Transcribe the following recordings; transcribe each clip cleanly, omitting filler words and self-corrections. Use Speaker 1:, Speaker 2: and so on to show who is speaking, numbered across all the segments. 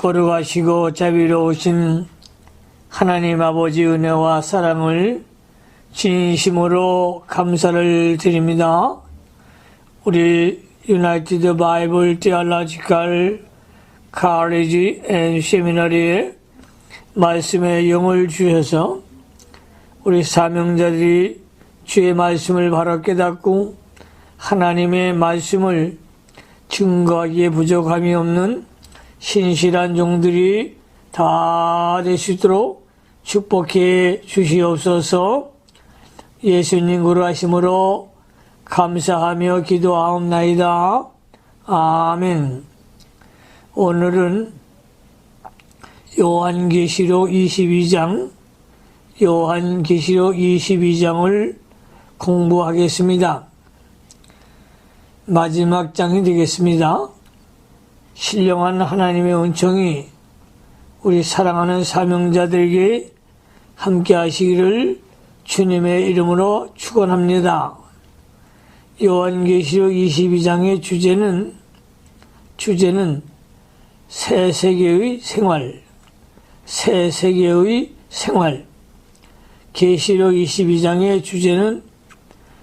Speaker 1: 거룩하시고 자비로우신 하나님 아버지 은혜와 사랑을 진심으로 감사를 드립니다. 우리 유나이티드 바이블 테올로지컬 칼리지 앤 세미나리에 말씀의 영을 주셔서 우리 사명자들이 주의 말씀을 바로 깨닫고 하나님의 말씀을 증거하기에 부족함이 없는 신실한 종들이 다 될 수 있도록 축복해 주시옵소서. 예수님 거룩하심으로 감사하며 기도하옵나이다. 아멘. 오늘은 요한계시록 22장을 공부하겠습니다. 마지막 장이 되겠습니다. 신령한 하나님의 은총이 우리 사랑하는 사명자들에게 함께 하시기를 주님의 이름으로 축원합니다. 요한계시록 22장의 주제는 새 세계의 생활. 계시록 22장의 주제는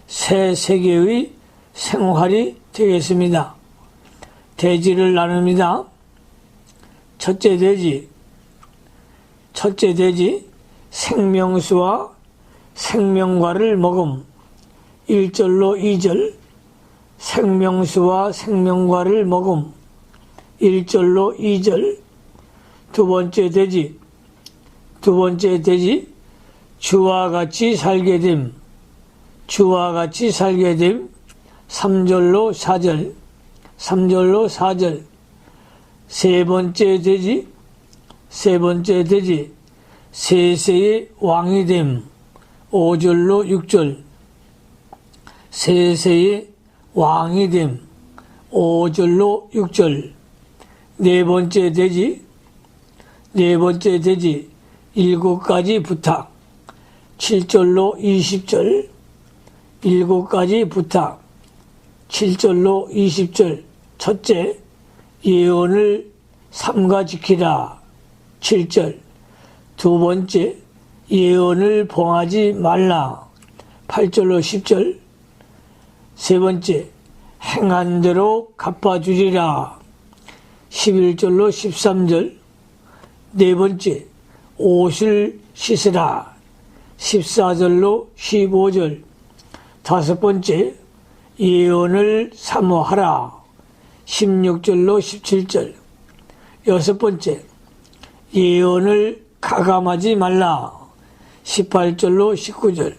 Speaker 1: 새 세계의 생활이 되겠습니다. 대지를 나눕니다. 첫째 대지 생명수와 생명과를 먹음. 1절로 2절 생명수와 생명과를 먹음. 1절로 2절 두 번째 대지 주와 같이 살게 됨. 3절로 4절 세 번째 대지 세세의 왕이 됨. 5절로 6절 세세의 왕이 됨. 5절로 6절 네 번째 대지 7가지 부탁. 7절로 20절 7가지 부탁. 7절로 20절 첫째, 예언을 삼가 지키라. 7절 두 번째, 예언을 봉하지 말라. 8절로 10절 세 번째, 행한 대로 갚아주리라. 11절로 13절 네 번째, 옷을 씻으라. 14절로 15절 다섯 번째, 예언을 사모하라. 16절로 17절 여섯 번째, 예언을 가감하지 말라. 18절로 19절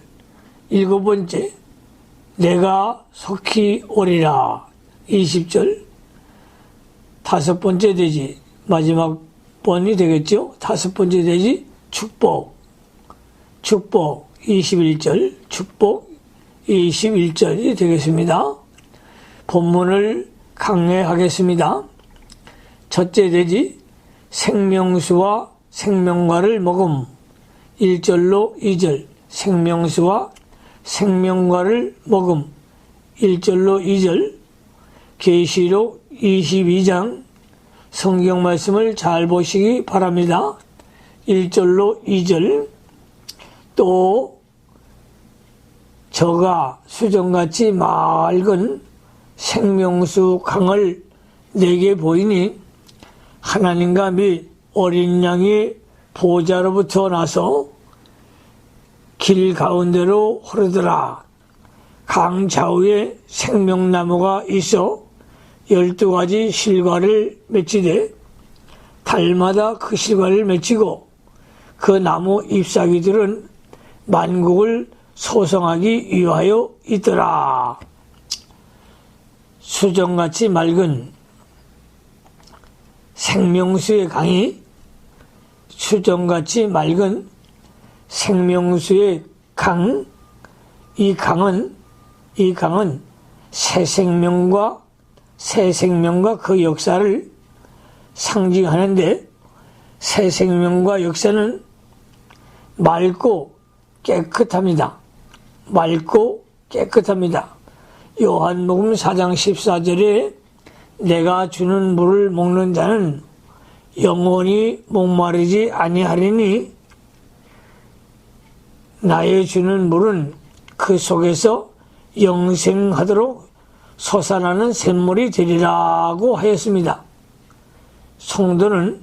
Speaker 1: 일곱 번째, 내가 속히 오리라. 20절 다섯 번째 대지 마지막 번이 되겠죠. 다섯 번째 대지 축복 21절 축복 21절이 되겠습니다. 본문을 강해하겠습니다. 첫째 대지 생명수와 생명과를 먹음. 1절로 2절 생명수와 생명과를 먹음. 1절로 2절 계시록 22장 성경 말씀을 잘 보시기 바랍니다. 1절로 2절 또 저가 수정같이 맑은 생명수 강을 내게 보이니 하나님과 및 어린 양의 보좌로부터 나서 길 가운데로 흐르더라. 강 좌우에 생명나무가 있어 12가지 실과를 맺히되 달마다 그 실과를 맺히고 그 나무 잎사귀들은 만국을 소성하기 위하여 있더라. 수정같이 맑은 생명수의 강이 수정같이 맑은 생명수의 강, 이 강은 새 생명과 그 역사를 상징하는데 새 생명과 역사는 맑고 깨끗합니다. 요한복음 4장 14절에 내가 주는 물을 먹는 자는 영원히 목마르지 아니하리니 나의 주는 물은 그 속에서 영생하도록 솟아나는 샘물이 되리라고 하였습니다. 성도는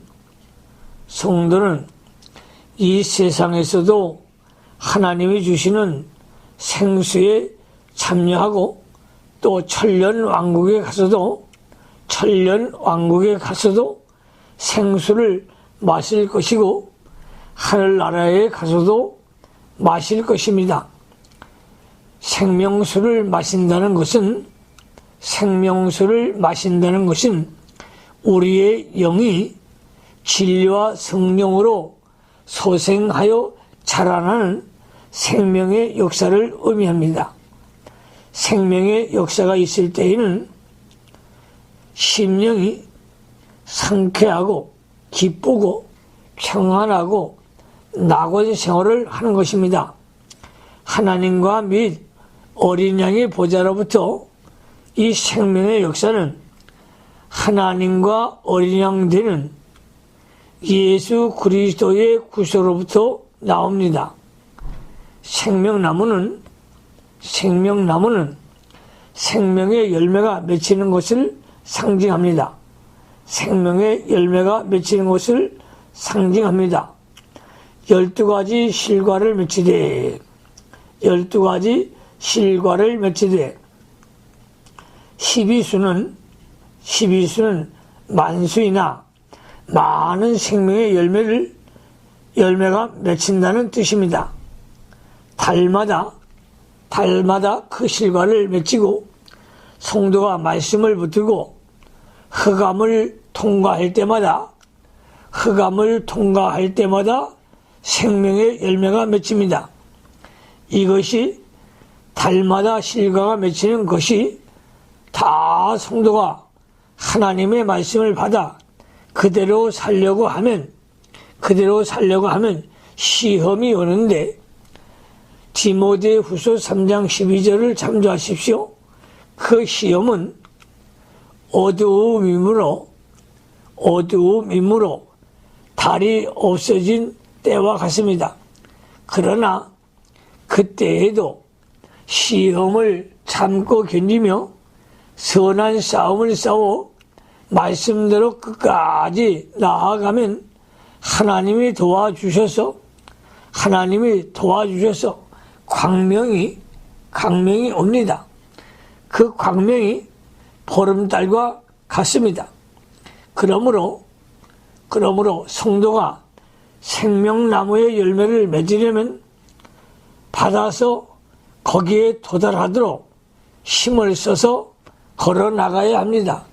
Speaker 1: 이 세상에서도 하나님이 주시는 생수에 참여하고 또 천년 왕국에 가서도 생수를 마실 것이고 하늘나라에 가서도 마실 것입니다. 생명수를 마신다는 것은 우리의 영이 진리와 성령으로 소생하여 자라나는 생명의 역사를 의미합니다. 생명의 역사가 있을 때에는 심령이 상쾌하고 기쁘고 평안하고 낙원 생활을 하는 것입니다. 하나님과 및 어린 양의 보좌로부터 이 생명의 역사는 하나님과 어린 양 되는 예수 그리스도의 구속으로부터 나옵니다. 생명나무는 생명의 열매가 맺히는 것을 상징합니다. 생명의 열매가 맺히는 것을 상징합니다. 12가지 실과를 맺히되 12수는 만수이나 많은 생명의 열매가 맺힌다는 뜻입니다. 달마다 그 실과를 맺히고 성도가 말씀을 붙들고 흑암을 통과할 때마다 생명의 열매가 맺힙니다. 이것이 달마다 실과가 맺히는 것이 다 성도가 하나님의 말씀을 받아 그대로 살려고 하면 시험이 오는데 디모데후서 3장 12절을 참조하십시오. 그 시험은 어두움 임무로 달이 없어진 때와 같습니다. 그러나 그때에도 시험을 참고 견디며 선한 싸움을 싸워 말씀대로 끝까지 나아가면 하나님이 도와주셔서 광명이 옵니다. 그 광명이 보름달과 같습니다. 그러므로 성도가 생명나무의 열매를 맺으려면 받아서 거기에 도달하도록 힘을 써서 걸어 나가야 합니다.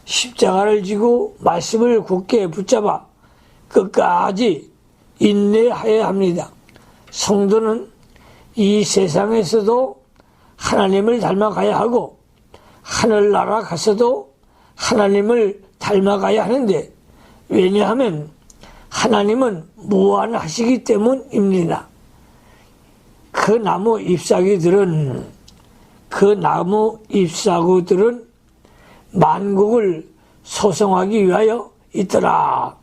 Speaker 1: 십자가를 지고 말씀을 굳게 붙잡아 끝까지 인내해야 합니다. 성도는 이 세상에서도 하나님을 닮아가야 하고 하늘나라 가서도 하나님을 닮아가야 하는데, 왜냐하면 하나님은 무한하시기 때문입니다. 그 나무 잎사구들은 만국을 소성하기 위하여 있더라.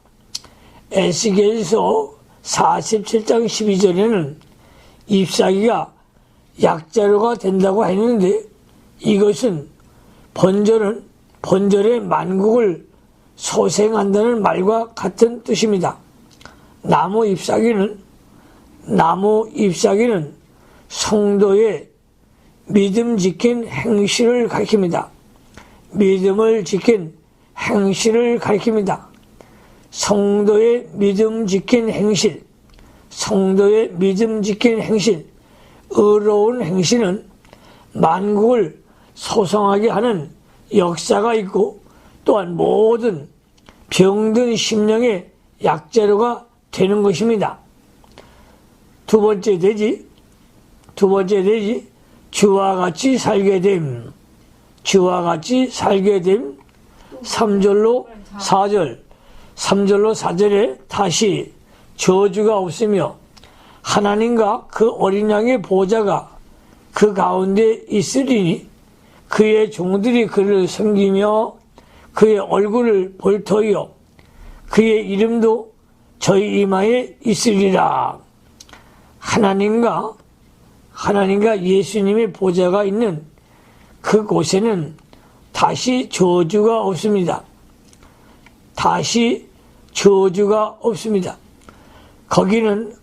Speaker 1: 에스겔서 47장 12절에는 잎사귀가 약재료가 된다고 했는데, 이것은 번절의 만국을 소생한다는 말과 같은 뜻입니다. 나무 잎사귀는 성도의 믿음 지킨 행실을 가리킵니다. 믿음을 지킨 행실을 가리킵니다. 성도의 믿음 지킨 행실, 의로운 행실은 만국을 소성하게 하는 역사가 있고, 또한 모든 병든 심령의 약재료가 되는 것입니다. 두 번째 되지, 주와 같이 살게 됨. 3절로 4절에 다시 저주가 없으며 하나님과 그 어린 양의 보좌가 그 가운데 있으리니 그의 종들이 그를 섬기며 그의 얼굴을 볼 터이요 그의 이름도 저희 이마에 있으리라. 하나님과 예수님의 보좌가 있는 그곳에는 다시 저주가 없습니다. 다시 저주가 없습니다. 거기는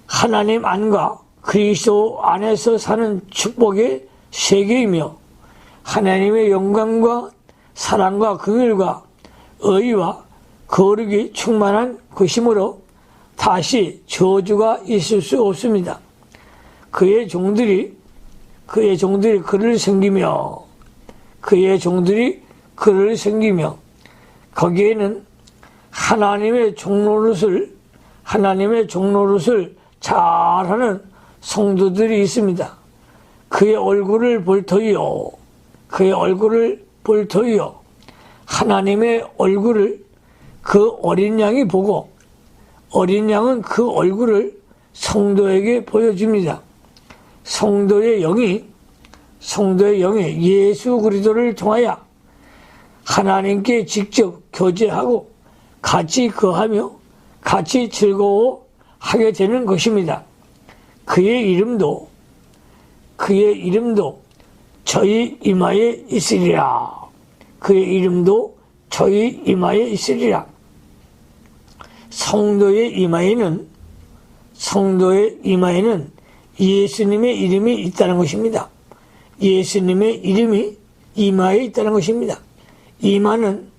Speaker 1: 하나님 안과 그리스도 안에서 사는 축복의 세계이며 하나님의 영광과 사랑과 긍휼과 의와 거룩이 충만한 곳이므로 다시 저주가 있을 수 없습니다. 그의 종들이 그를 섬기며 거기에는 하나님의 종노릇을 잘하는 성도들이 있습니다. 그의 얼굴을 볼 터이요. 하나님의 얼굴을 그 어린 양이 보고 어린 양은 그 얼굴을 성도에게 보여줍니다. 성도의 영이 예수 그리스도를 통하여 하나님께 직접 교제하고 같이 거하며 같이 즐거워하게 되는 것입니다. 그의 이름도 저희 이마에 있으리라. 성도의 이마에는 예수님의 이름이 있다는 것입니다. 예수님의 이름이 이마에 있다는 것입니다. 이마는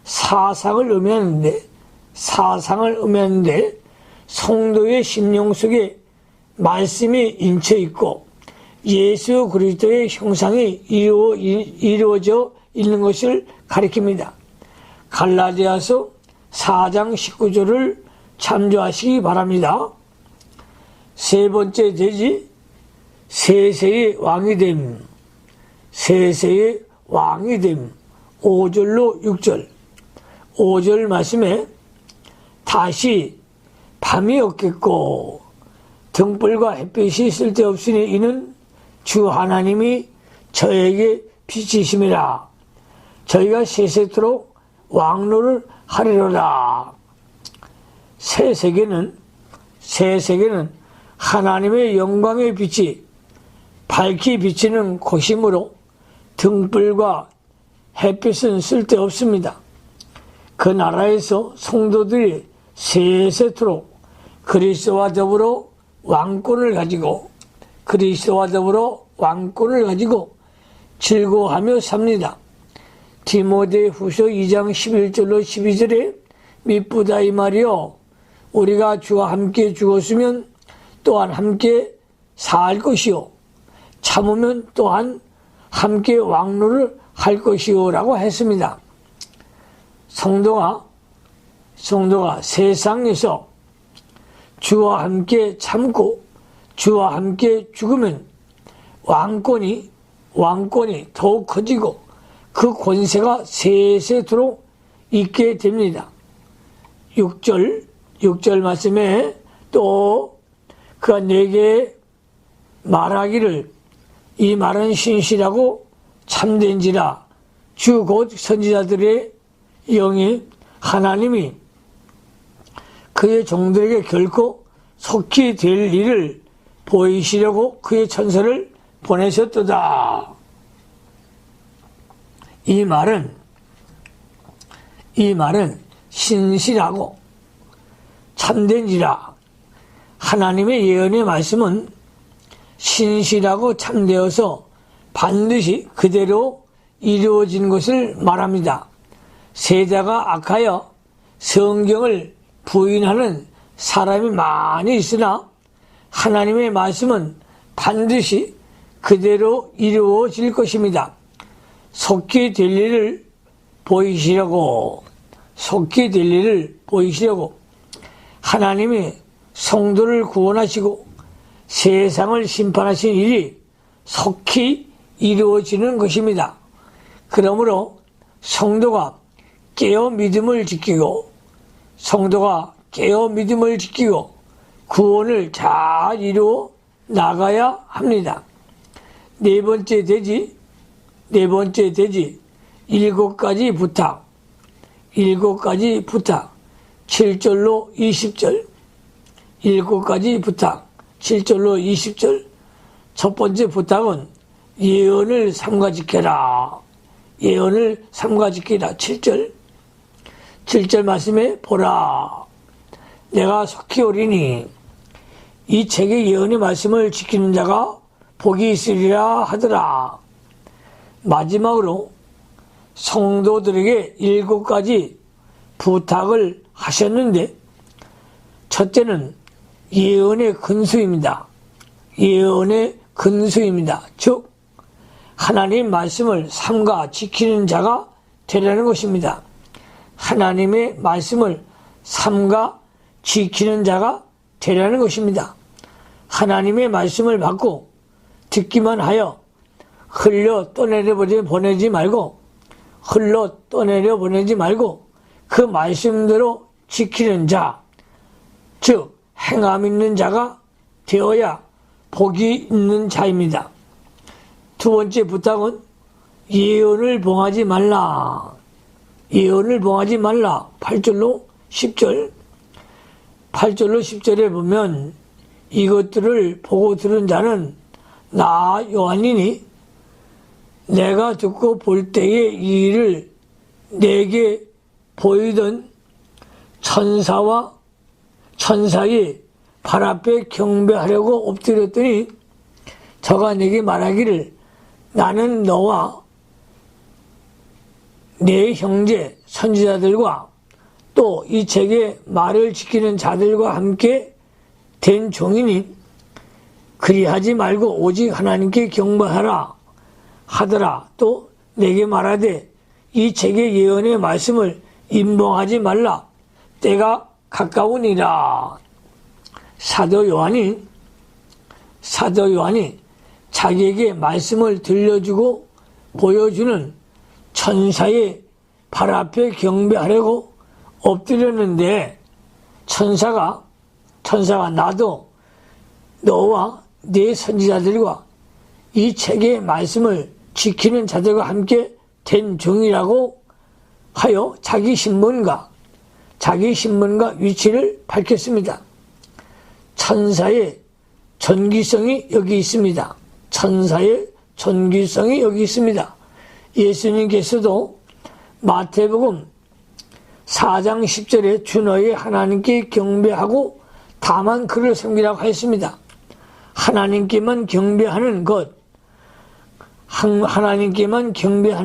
Speaker 1: 사상을 의미하는데 성도의 심령 속에 말씀이 인쳐 있고 예수 그리스도의 형상이 이루어져 있는 것을 가리킵니다. 갈라디아서 4장 19절을 참조하시기 바랍니다. 세 번째 돼지 세세의 왕이 됨. 5절로 6절. 5절 말씀에 다시 밤이 없겠고 등불과 햇빛이 쓸데없으니 이는 주 하나님이 저에게 빛이심이라. 저희가 세세토록 왕노를 하리로다. 새 세계는 하나님의 영광의 빛이 밝히 비치는 곳이므로 등불과 햇빛은 쓸데없습니다. 그 나라에서 성도들이 세세토록 그리스도와 더불어 왕권을 가지고 즐거워하며 삽니다. 디모데후서 2장 11절로 12절에 미쁘다 이 말이요, 우리가 주와 함께 죽었으면 또한 함께 살 것이요, 참으면 또한 함께 왕노를 할 것이요 라고 했습니다. 성도가 세상에서 주와 함께 참고 주와 함께 죽으면 왕권이 더욱 커지고 그 권세가 세세토록 있게 됩니다. 6절 말씀에 또 그가 내게 말하기를 이 말은 신실하고 참된지라. 주 곧 선지자들의 영이 하나님이 그의 종들에게 결코 속히 될 일을 보이시려고 그의 천사를 보내셨도다. 이 말은 신실하고 참된지라. 하나님의 예언의 말씀은 신실하고 참되어서 반드시 그대로 이루어진 것을 말합니다. 세자가 악하여 성경을 부인하는 사람이 많이 있으나 하나님의 말씀은 반드시 그대로 이루어질 것입니다. 속히 될 일을 보이시려고 하나님이 성도를 구원하시고 세상을 심판하신 일이 속히 이루어지는 것입니다. 그러므로 성도가 깨어 믿음을 지키고 구원을 잘 이루어 나가야 합니다. 네 번째 돼지 7가지 부탁. 7가지 부탁 7절로 20절. 7가지 부탁 7절로 20절. 첫 번째 부탁은 예언을 삼가 지켜라. 예언을 삼가 지키라. 7절. 7절 말씀에 보라. 내가 속히 오리니 이 책의 예언의 말씀을 지키는 자가 복이 있으리라 하더라. 마지막으로 성도들에게 7가지 부탁을 하셨는데, 첫째는 예언의 근수입니다. 예언의 근수입니다. 즉 하나님 말씀을 삼가 지키는 자가 되라는 것입니다. 하나님의 말씀을 삼가 지키는 자가 되라는 것입니다. 하나님의 말씀을 받고 듣기만 하여 흘러 떠내려 보내지 말고 그 말씀대로 지키는 자, 즉 행함 있는 자가 되어야 복이 있는 자입니다. 두 번째 부탁은 예언을 봉하지 말라. 예언을 봉하지 말라. 8절로 10절. 8절로 10절에 보면 이것들을 보고 들은 자는 나 요한이니 내가 듣고 볼 때의 이 일을 내게 보이던 천사의 발 앞에 경배하려고 엎드렸더니 저가 내게 말하기를 나는 너와 내 형제 선지자들과 또 이 책의 말을 지키는 자들과 함께 된 종이니 그리하지 말고 오직 하나님께 경배하라 하더라. 또 내게 말하되 이 책의 예언의 말씀을 임봉하지 말라. 때가 가까우니라. 사도 요한이 자기에게 말씀을 들려주고 보여주는 천사의 발 앞에 경배하려고 엎드렸는데 천사가 나도 너와 네 선지자들과 이 책의 말씀을 지키는 자들과 함께 된 종이라고 하여 자기 신분과 위치를 밝혔습니다. 천사의 존귀성이 여기 있습니다. 천사의 존귀성이 여기 있습니다. 예수님께서도 마태복음 4장 10절에 주 너희 하나님께 경배하고 다만 그를 섬기라고 하였습니다. 하나님께만 경배하는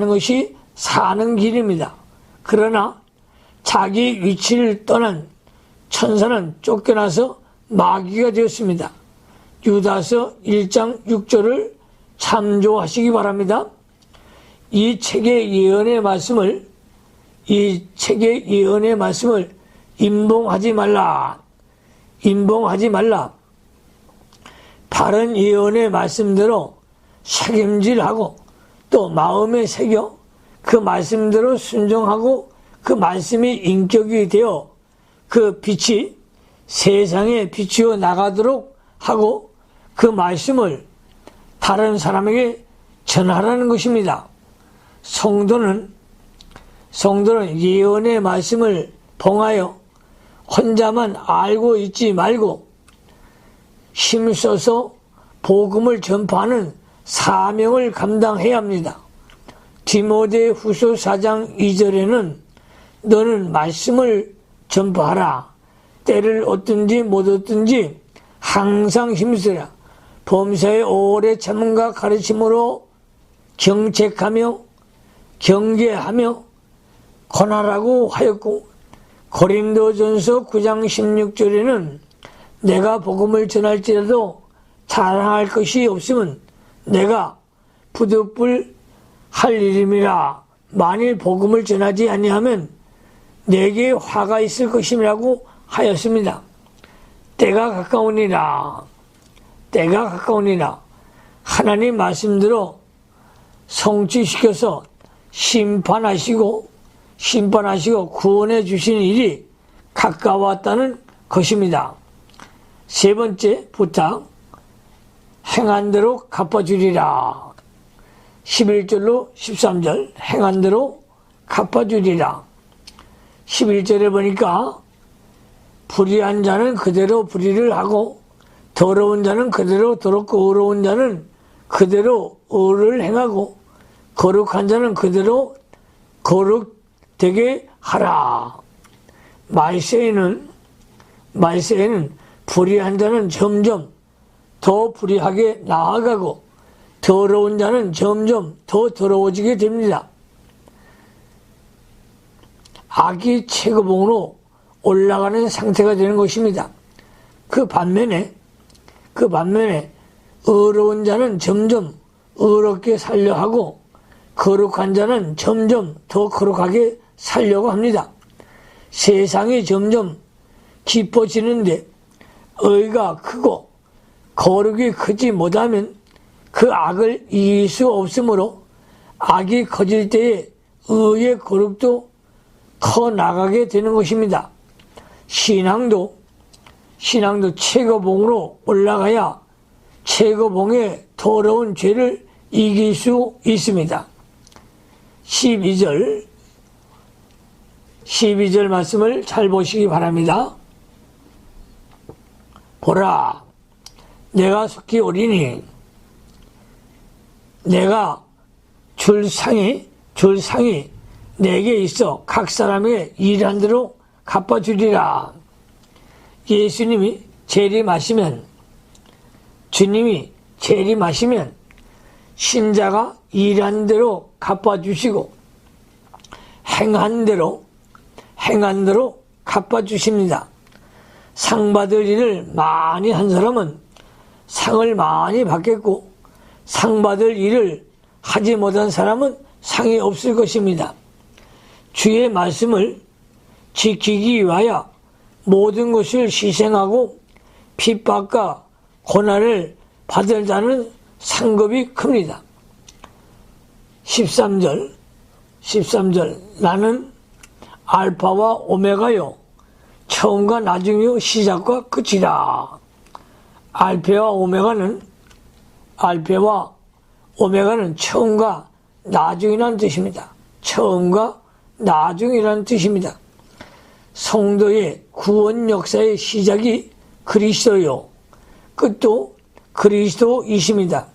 Speaker 1: 것이 사는 길입니다. 그러나 자기 위치를 떠난 천사는 쫓겨나서 마귀가 되었습니다. 유다서 1장 6절을 참조하시기 바랍니다. 이 책의 예언의 말씀을 임봉하지 말라. 바른 예언의 말씀대로 책임질하고 또 마음에 새겨 그 말씀대로 순종하고 그 말씀이 인격이 되어 그 빛이 세상에 비추어 나가도록 하고 그 말씀을 다른 사람에게 전하라는 것입니다. 성도는 예언의 말씀을 봉하여 혼자만 알고 있지 말고 힘써서 복음을 전파하는 사명을 감당해야 합니다. 디모데후서 4장 2절에는 너는 말씀을 전파하라. 때를 얻든지 못 얻든지 항상 힘쓰라. 범사에 오래 참음과 가르침으로 경책하며 경계하며 권하라고 하였고, 고린도전서 9장 16절에는 내가 복음을 전할지라도 자랑할 것이 없으면 내가 부득불 할 일임이라. 만일 복음을 전하지 아니하면 내게 화가 있을 것임이라고 하였습니다. 때가 가까우니라. 하나님 말씀대로 성취시켜서 심판하시고 구원해 주시는 일이 가까웠다는 것입니다. 세 번째 부탁, 행한 대로 갚아주리라. 11절로 13절 행한 대로 갚아주리라. 11절에 보니까 불의한 자는 그대로 불의를 하고 더러운 자는 그대로 더럽고 의로운 자는 그대로 의를 행하고 거룩한 자는 그대로 거룩되게 하라. 말세에는 불의한 자는 점점 더 불의하게 나아가고 더러운 자는 점점 더 더러워지게 됩니다. 악이 최고봉으로 올라가는 상태가 되는 것입니다. 그 반면에 의로운 자는 점점 의롭게 살려 하고 거룩한 자는 점점 더 거룩하게 살려고 합니다. 세상이 점점 깊어지는데 의가 크고 거룩이 크지 못하면 그 악을 이길 수 없으므로 악이 커질 때에 의의 거룩도 커 나가게 되는 것입니다. 신앙도 최고봉으로 올라가야 최고봉의 더러운 죄를 이길 수 있습니다. 12절 말씀을 잘 보시기 바랍니다. 보라, 내가 속히 오리니 내가 줄상이 내게 있어 각 사람에게 일한 대로 갚아주리라. 예수님이 주님이 재림하시면 신자가 일한 대로 갚아주시고 행한 대로 갚아주십니다. 상 받을 일을 많이 한 사람은 상을 많이 받겠고 상 받을 일을 하지 못한 사람은 상이 없을 것입니다. 주의 말씀을 지키기 위하여 모든 것을 희생하고 핍박과 고난을 받을 자는 상급이 큽니다. 13절 나는 알파와 오메가요 처음과 나중이요 시작과 끝이라. 알파와 오메가는 처음과 나중이라는 뜻입니다. 처음과 나중이라는 뜻입니다. 성도의 구원 역사의 시작이 그리스도요 끝도 그리스도이십니다.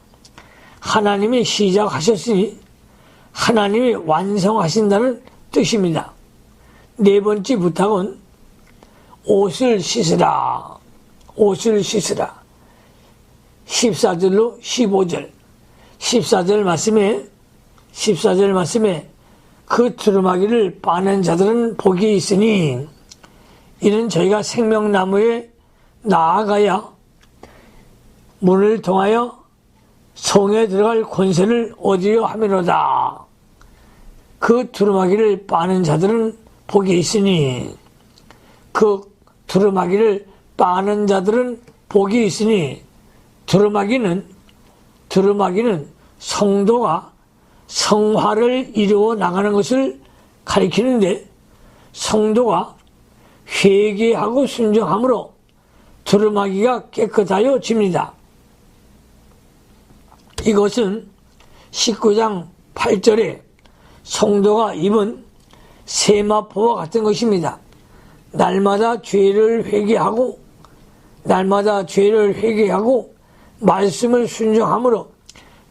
Speaker 1: 하나님이 시작하셨으니 하나님이 완성하신다는 뜻입니다. 네 번째 부탁은 옷을 씻으라. 14절로 15절 14절 말씀에 그 두루마기를 빠는 자들은 복이 있으니 이는 저희가 생명나무에 나아가야 문을 통하여 성에 들어갈 권세를 얻으려 함이로다. 그 두루마기를 빠는 자들은 복이 있으니 그 두루마기를 빠는 자들은 복이 있으니 두루마기는 성도가 성화를 이루어 나가는 것을 가리키는데 성도가 회개하고 순종함으로 두루마기가 깨끗하여 집니다. 이것은 19장 8절에 성도가 입은 세마포와 같은 것입니다. 날마다 죄를 회개하고 말씀을 순종함으로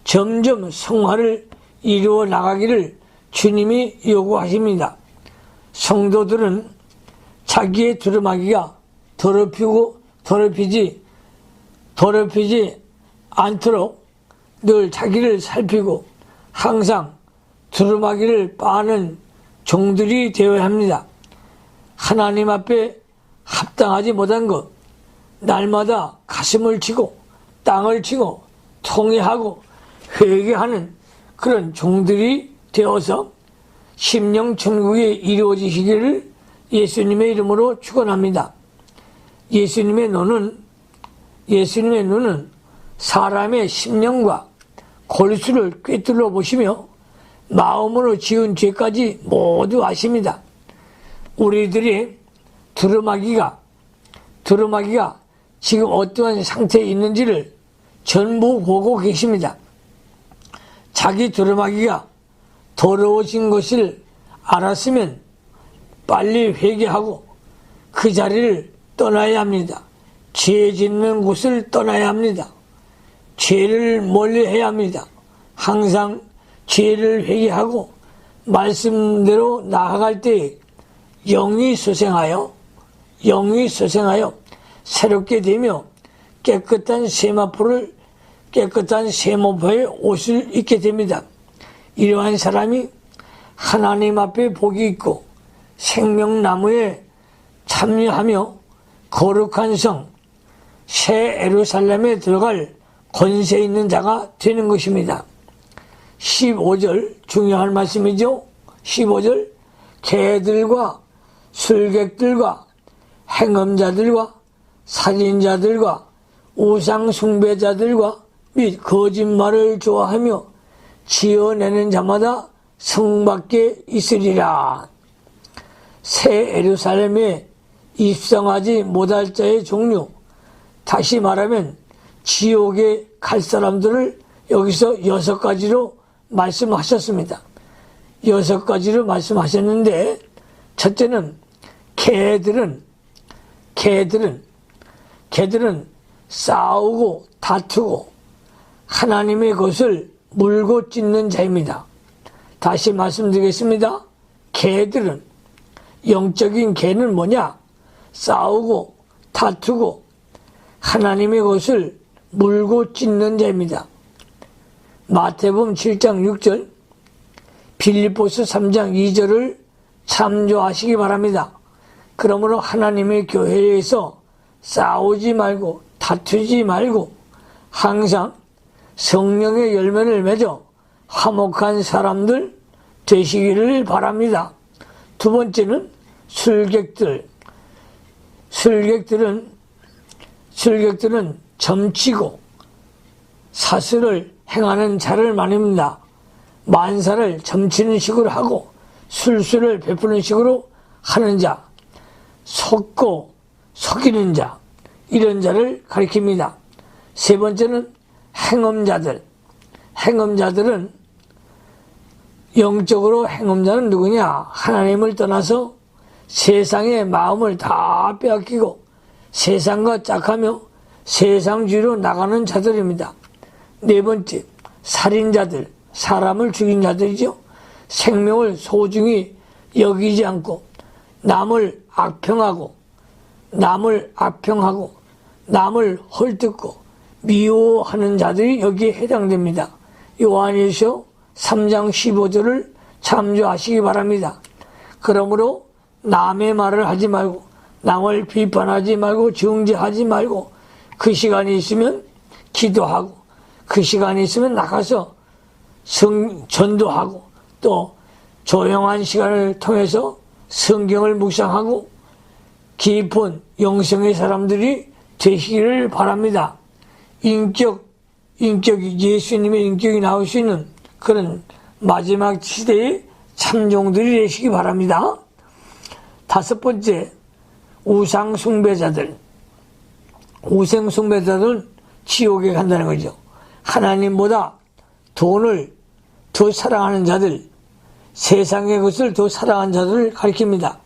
Speaker 1: 점점 성화를 이루어 나가기를 주님이 요구하십니다. 성도들은 자기의 두루마기가 더럽히지 않도록 늘 자기를 살피고 항상 두루마기를 빠는 종들이 되어야 합니다. 하나님 앞에 합당하지 못한 것, 날마다 가슴을 치고 땅을 치고 통회하고 회개하는 그런 종들이 되어서 심령 천국이 이루어지시기를 예수님의 이름으로 축원합니다. 예수님의 눈은 사람의 심령과 골수를 꿰뚫어 보시며 마음으로 지은 죄까지 모두 아십니다. 우리들의 두루마기가 지금 어떠한 상태에 있는지를 전부 보고 계십니다. 자기 두루마기가 더러워진 것을 알았으면 빨리 회개하고 그 자리를 떠나야 합니다. 죄 짓는 곳을 떠나야 합니다. 죄를 멀리 해야 합니다. 항상 죄를 회개하고 말씀대로 나아갈 때 영이 소생하여 새롭게 되며 깨끗한 세마포의 옷을 입게 됩니다. 이러한 사람이 하나님 앞에 복이 있고 생명나무에 참여하며 거룩한 성, 새 예루살렘에 들어갈 권세 있는 자가 되는 것입니다. 15절 중요한 말씀이죠. 15절 개들과 술객들과 행음자들과 살인자들과 우상숭배자들과 및 거짓말을 좋아하며 지어내는 자마다 성 밖에 있으리라. 새 예루살렘에 입성하지 못할 자의 종류, 다시 말하면 지옥에 갈 사람들을 여기서 6가지로 말씀하셨습니다. 6가지로 말씀하셨는데, 첫째는 개들은 싸우고 다투고 하나님의 것을 물고 찢는 자입니다. 다시 말씀드리겠습니다. 개들은, 영적인 개는 뭐냐? 싸우고 다투고 하나님의 것을 물고 찢는 자입니다. 마태복음 7장 6절, 빌립보서 3장 2절을 참조하시기 바랍니다. 그러므로 하나님의 교회에서 싸우지 말고 다투지 말고 항상 성령의 열매를 맺어 화목한 사람들 되시기를 바랍니다. 두 번째는 술객들은 점치고 사슬을 행하는 자를 말입니다. 만사를 점치는 식으로 하고 술수를 베푸는 식으로 하는 자, 속고 속이는 자, 이런 자를 가리킵니다. 세 번째는 행음자들은 영적으로 행음자는 누구냐? 하나님을 떠나서 세상의 마음을 다 빼앗기고 세상과 짝하며 세상주의로 나가는 자들입니다. 네 번째, 살인자들, 사람을 죽인 자들이죠. 생명을 소중히 여기지 않고 남을 악평하고 남을 헐뜯고 미워하는 자들이 여기에 해당됩니다. 요한일서 3장 15절을 참조하시기 바랍니다. 그러므로 남의 말을 하지 말고 남을 비판하지 말고 정죄하지 말고 그 시간이 있으면 기도하고 그 시간이 있으면 나가서 전도하고 또 조용한 시간을 통해서 성경을 묵상하고 깊은 영성의 사람들이 되시기를 바랍니다. 예수님의 인격이 나올 수 있는 그런 마지막 시대의 참종들이 되시기 바랍니다. 다섯 번째, 우상숭배자들은 지옥에 간다는 거죠. 하나님보다 돈을 더 사랑하는 자들, 세상의 것을 더 사랑하는 자들을 가리킵니다.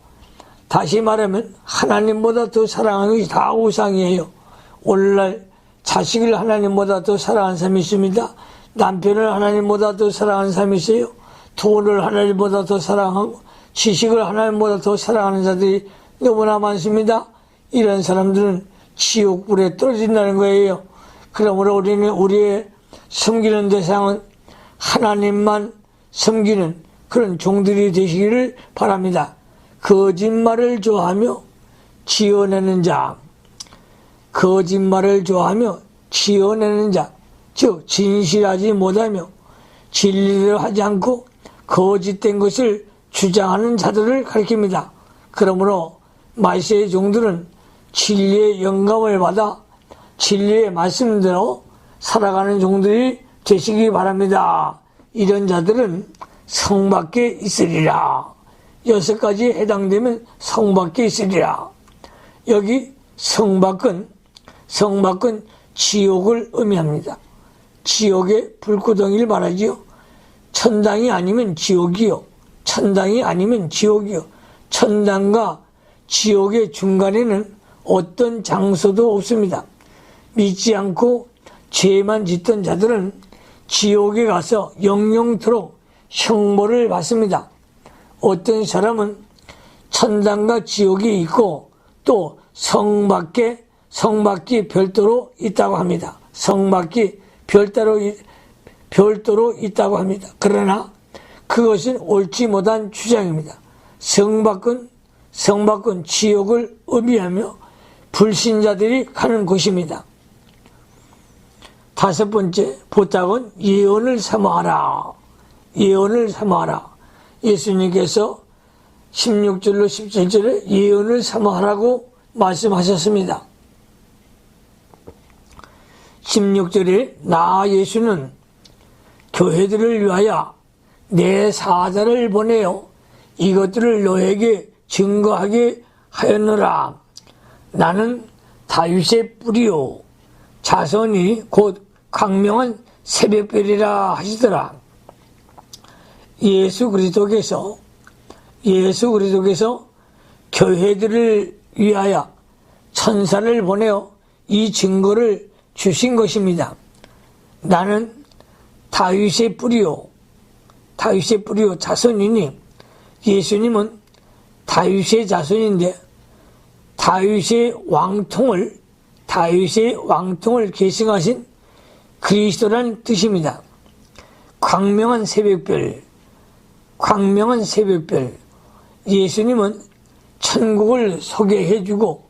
Speaker 1: 다시 말하면 하나님보다 더 사랑하는 것이 다 우상이에요. 오늘날 자식을 하나님보다 더 사랑하는 사람이 있습니다. 남편을 하나님보다 더 사랑하는 사람이 있어요. 돈을 하나님보다 더 사랑하고 지식을 하나님보다 더 사랑하는 자들이 너무나 많습니다. 이런 사람들은 지옥불에 떨어진다는 거예요. 그러므로 우리는 우리의 섬기는 대상은 하나님만 섬기는 그런 종들이 되시기를 바랍니다. 거짓말을 좋아하며 지어내는 자, 즉 진실하지 못하며 진리를 하지 않고 거짓된 것을 주장하는 자들을 가리킵니다. 그러므로 말세의 종들은 진리의 영감을 받아 진리의 말씀대로 살아가는 종들이 되시기 바랍니다. 이런 자들은 성 밖에 있으리라. 6가지에 해당되면 성 밖에 있으리라. 여기 성 밖은 지옥을 의미합니다. 지옥의 불구덩이를 말하지요. 천당이 아니면 지옥이요. 천당과 지옥의 중간에는 어떤 장소도 없습니다. 믿지 않고 죄만 짓던 자들은 지옥에 가서 영영토록 형벌을 받습니다. 어떤 사람은 천당과 지옥이 있고 또 성밖이 별도로 있다고 합니다. 성밖이 별도로 있다고 합니다. 그러나 그것은 옳지 못한 주장입니다. 성밖은 지옥을 의미하며 불신자들이 가는 곳입니다. 다섯 번째 부탁은 예언을 사모하라. 예언을 사모하라. 예수님께서 16절로 17절에 예언을 사모하라고 말씀하셨습니다. 16절에 나 예수는 교회들을 위하여 내 사자를 보내어 이것들을 너에게 증거하게 하였노라. 나는 다윗의 뿌리요 자손이 곧 광명한 새벽별이라 하시더라. 예수 그리스도께서 교회들을 위하여 천사를 보내어 이 증거를 주신 것입니다. 나는 다윗의 뿌리요 자손이니 예수님은 다윗의 자손인데 다윗의 왕통을 계승하신 그리스도란 뜻입니다. 광명한 새벽별. 예수님은 천국을 소개해주고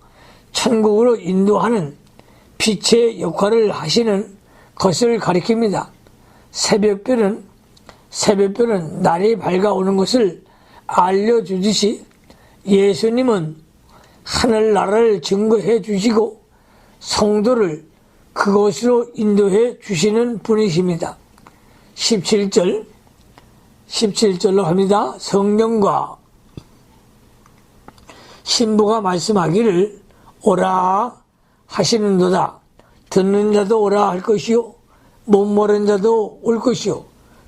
Speaker 1: 천국으로 인도하는 빛의 역할을 하시는 것을 가리킵니다. 새벽별은 날이 밝아오는 것을 알려주듯이 예수님은 하늘나라를 증거해 주시고 성도를 그곳으로 인도해 주시는 분이십니다. 17절로 합니다. 성령과 신부가 말씀하기를 오라 하시는도다. 듣는 자도 오라 할 것이요 못 모르는 자도 올 것이요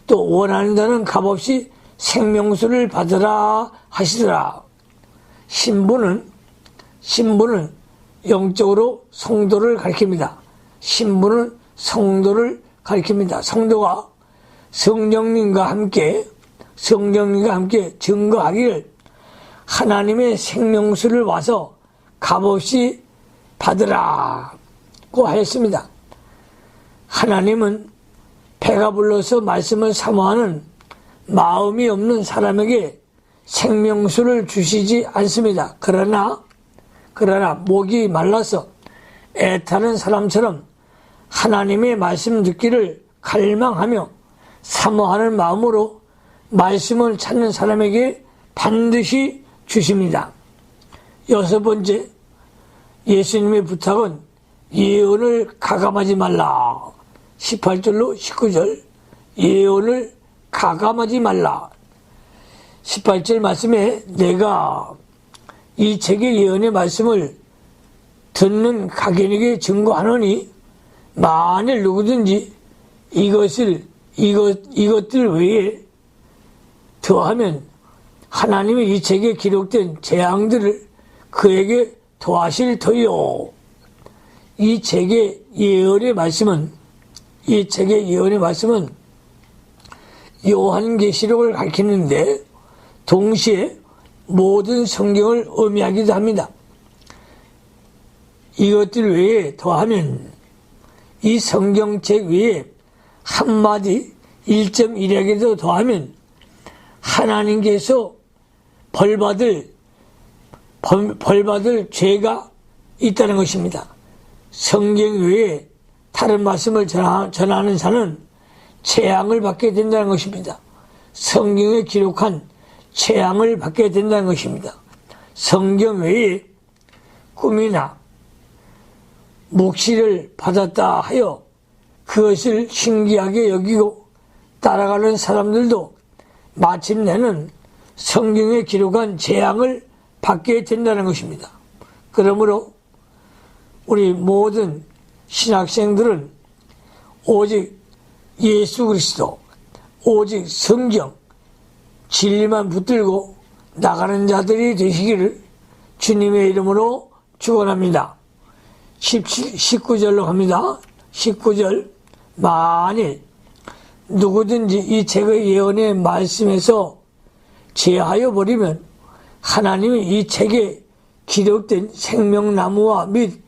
Speaker 1: 또 원하는 자는 값없이 생명수를 받으라 하시더라. 신부는 영적으로 성도를 가리킵니다. 신부는 성도를 가리킵니다. 성도가 성령님과 함께 증거하기를 하나님의 생명수를 와서 값없이 받으라고 하였습니다. 하나님은 배가 불러서 말씀을 사모하는 마음이 없는 사람에게 생명수를 주시지 않습니다. 그러나 목이 말라서 애타는 사람처럼 하나님의 말씀 듣기를 갈망하며 사모하는 마음으로 말씀을 찾는 사람에게 반드시 주십니다. 여섯 번째, 예수님의 부탁은 예언을 가감하지 말라. 18절로 19절, 예언을 가감하지 말라. 18절 말씀에 내가 이 책의 예언의 말씀을 듣는 각인에게 증거하노니 만일 누구든지 이것들 외에 더하면 하나님의 이 책에 기록된 재앙들을 그에게 더하실 터이요. 이 책의 예언의 말씀은 요한계시록을 가리키는데 동시에 모든 성경을 의미하기도 합니다. 이것들 외에 더하면 이 성경책 외에 한마디 1.1약에도 더하면 하나님께서 벌받을 죄가 있다는 것입니다. 성경 외에 다른 말씀을 전하는 자는 재앙을 받게 된다는 것입니다. 성경에 기록한 재앙을 받게 된다는 것입니다. 성경 외에 꿈이나 묵시를 받았다 하여 그것을 신기하게 여기고 따라가는 사람들도 마침내는 성경에 기록한 재앙을 받게 된다는 것입니다. 그러므로 우리 모든 신학생들은 오직 예수 그리스도, 오직 성경, 진리만 붙들고 나가는 자들이 되시기를 주님의 이름으로 축원합니다. 19절로 갑니다. 19절. 만일 누구든지 이 책의 예언의 말씀에서 제하여 버리면 하나님이 이 책에 기록된 생명나무와 및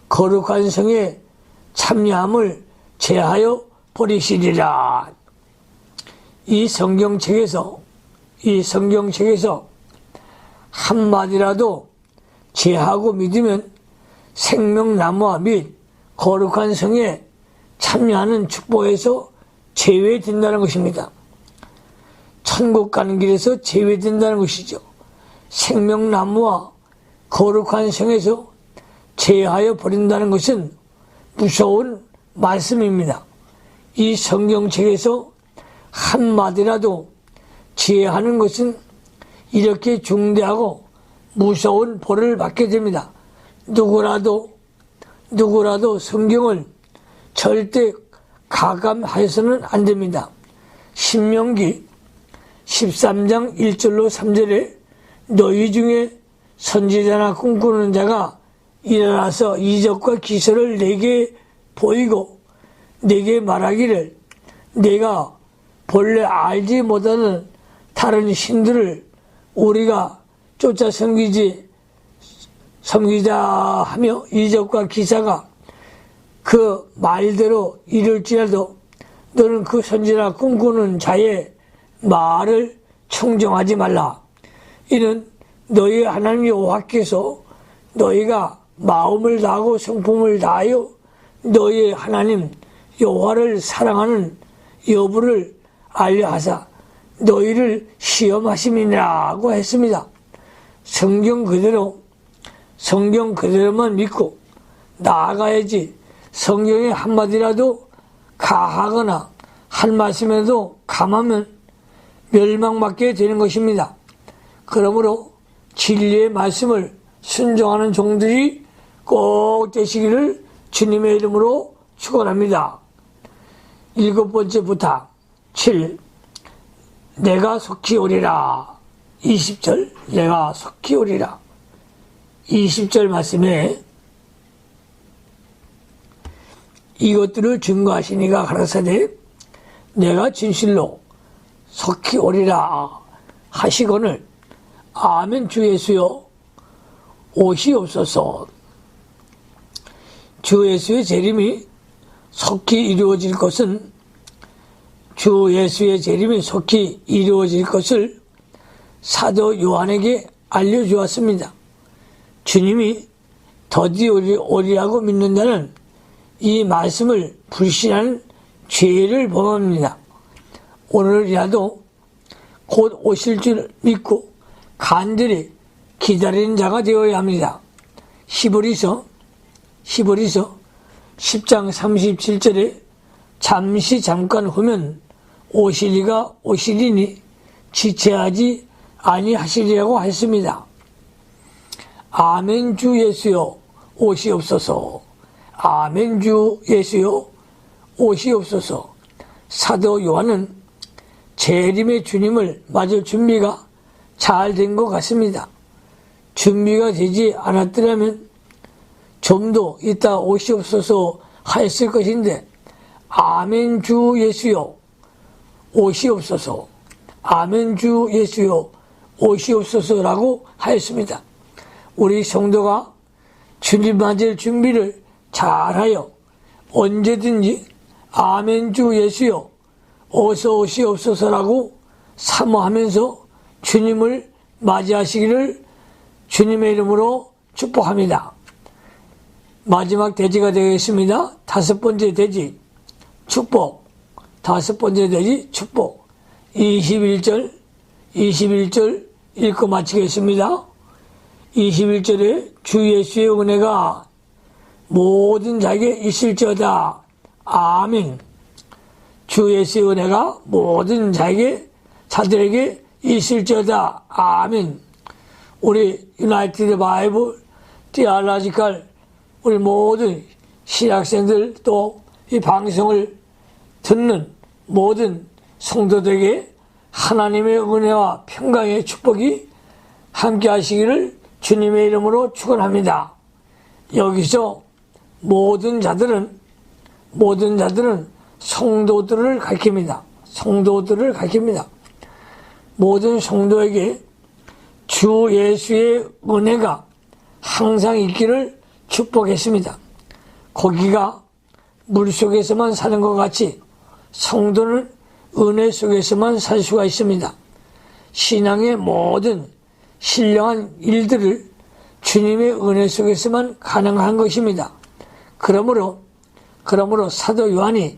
Speaker 1: 거룩한 성의 참여함을 제하여 버리시리라. 이 성경책에서 한마디라도 제하고 믿으면 생명나무와 및 거룩한 성에 참여하는 축복에서 제외된다는 것입니다. 천국 가는 길에서 제외된다는 것이죠. 생명나무와 거룩한 성에서 제하여 버린다는 것은 무서운 말씀입니다. 이 성경책에서 한마디라도 제하는 것은 이렇게 중대하고 무서운 벌을 받게 됩니다. 누구라도 성경을 절대 가감해서는 안 됩니다. 신명기 13장 1절로 3절에 너희 중에 선지자나 꿈꾸는 자가 일어나서 이적과 기설을 내게 보이고 내게 말하기를 내가 본래 알지 못하는 다른 신들을 우리가 쫓아 섬기자 하며 이적과 기사가 그 말대로 이룰지라도 너는 그 선지나 꿈꾸는 자의 말을 청정하지 말라. 이는 너희 하나님 여호와께서 너희가 마음을 다하고 성품을 다하여 너희 하나님 여호와를 사랑하는 여부를 알려하사 너희를 시험하심이라고 했습니다. 성경 그대로만 믿고 나아가야지 성경에 한마디라도 가하거나 한 말씀에도 감하면 멸망받게 되는 것입니다. 그러므로 진리의 말씀을 순종하는 종들이 꼭 되시기를 주님의 이름으로 축원합니다. 7번째 부탁 7. 내가 속히 오리라. 20절 내가 속히 오리라. 20절 말씀에 이것들을 증거하시니가 가라사대 내가 진실로 속히 오리라 하시거늘 아멘 주 예수여 오시옵소서. 주 예수의 재림이 속히 이루어질 것은 주 예수의 재림이 속히 이루어질 것을 사도 요한에게 알려주었습니다. 주님이 더디 오리라고 믿는 자는 이 말씀을 불신하는 죄를 범합니다. 오늘이라도 곧 오실 줄 믿고 간절히 기다리는 자가 되어야 합니다. 히브리서 10장 37절에 잠깐 후면 오시리가 오시리니 지체하지 아니하시리라고 했습니다. 아멘 주 예수여 오시옵소서. 아멘 주 예수여 오시옵소서. 사도 요한은 재림의 주님을 맞을 준비가 잘 된 것 같습니다. 준비가 되지 않았더라면 좀 더 이따 오시옵소서 하였을 것인데 아멘 주 예수여 오시옵소서. 아멘 주 예수여 오시옵소서라고 하였습니다. 우리 성도가 주님 맞을 준비를 잘하여 언제든지 아멘 주 예수여 어서 오시옵소서라고 사모하면서 주님을 맞이하시기를 주님의 이름으로 축복합니다. 마지막 대지가 되겠습니다. 5번째 대지 축복. 5번째 대지 축복. 21절 읽고 마치겠습니다. 21절에 주 예수의 은혜가 모든 자에게 있을지어다. 아멘. 주 예수의 은혜가 모든 자들에게 있을지어다. 아멘. 우리 유나이티드 바이블 디알라지칼 우리 모든 신학생들 또 이 방송을 듣는 모든 성도들에게 하나님의 은혜와 평강의 축복이 함께 하시기를 주님의 이름으로 축원합니다. 여기서 모든 자들은 성도들을 가리킵니다. 성도들을 가리킵니다. 모든 성도에게 주 예수의 은혜가 항상 있기를 축복했습니다. 고기가 물속에서만 사는 것 같이 성도는 은혜 속에서만 살 수가 있습니다. 신앙의 모든 신령한 일들을 주님의 은혜 속에서만 가능한 것입니다. 그러므로 사도 요한이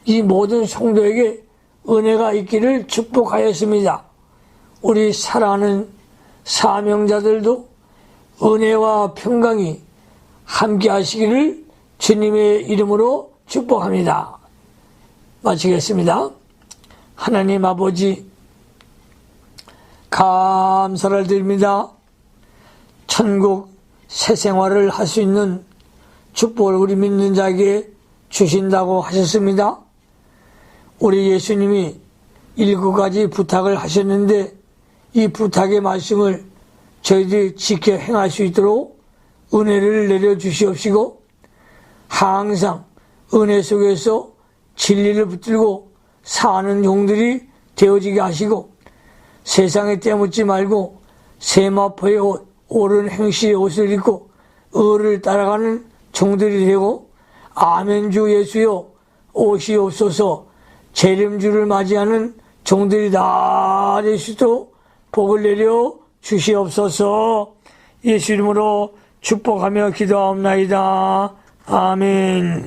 Speaker 1: 이 모든 성도에게 은혜가 있기를 축복하였습니다. 우리 사랑하는 사명자들도 은혜와 평강이 함께 하시기를 주님의 이름으로 축복합니다. 마치겠습니다. 하나님 아버지, 감사를 드립니다. 천국 새 생활을 할 수 있는 축복을 우리 믿는 자에게 주신다고 하셨습니다. 우리 예수님이 7가지 부탁을 하셨는데 이 부탁의 말씀을 저희들이 지켜 행할 수 있도록 은혜를 내려주시옵시고 항상 은혜 속에서 진리를 붙들고 사는 종들이 되어지게 하시고 세상에 때묻지 말고 세마포의 옷, 옳은 행실의 옷을 입고 의를 따라가는 종들이 되고 아멘주 예수여 오시옵소서 재림주를 맞이하는 종들이 다 될 수 있도록 복을 내려 주시옵소서. 예수 이름으로 축복하며 기도하옵나이다. 아멘.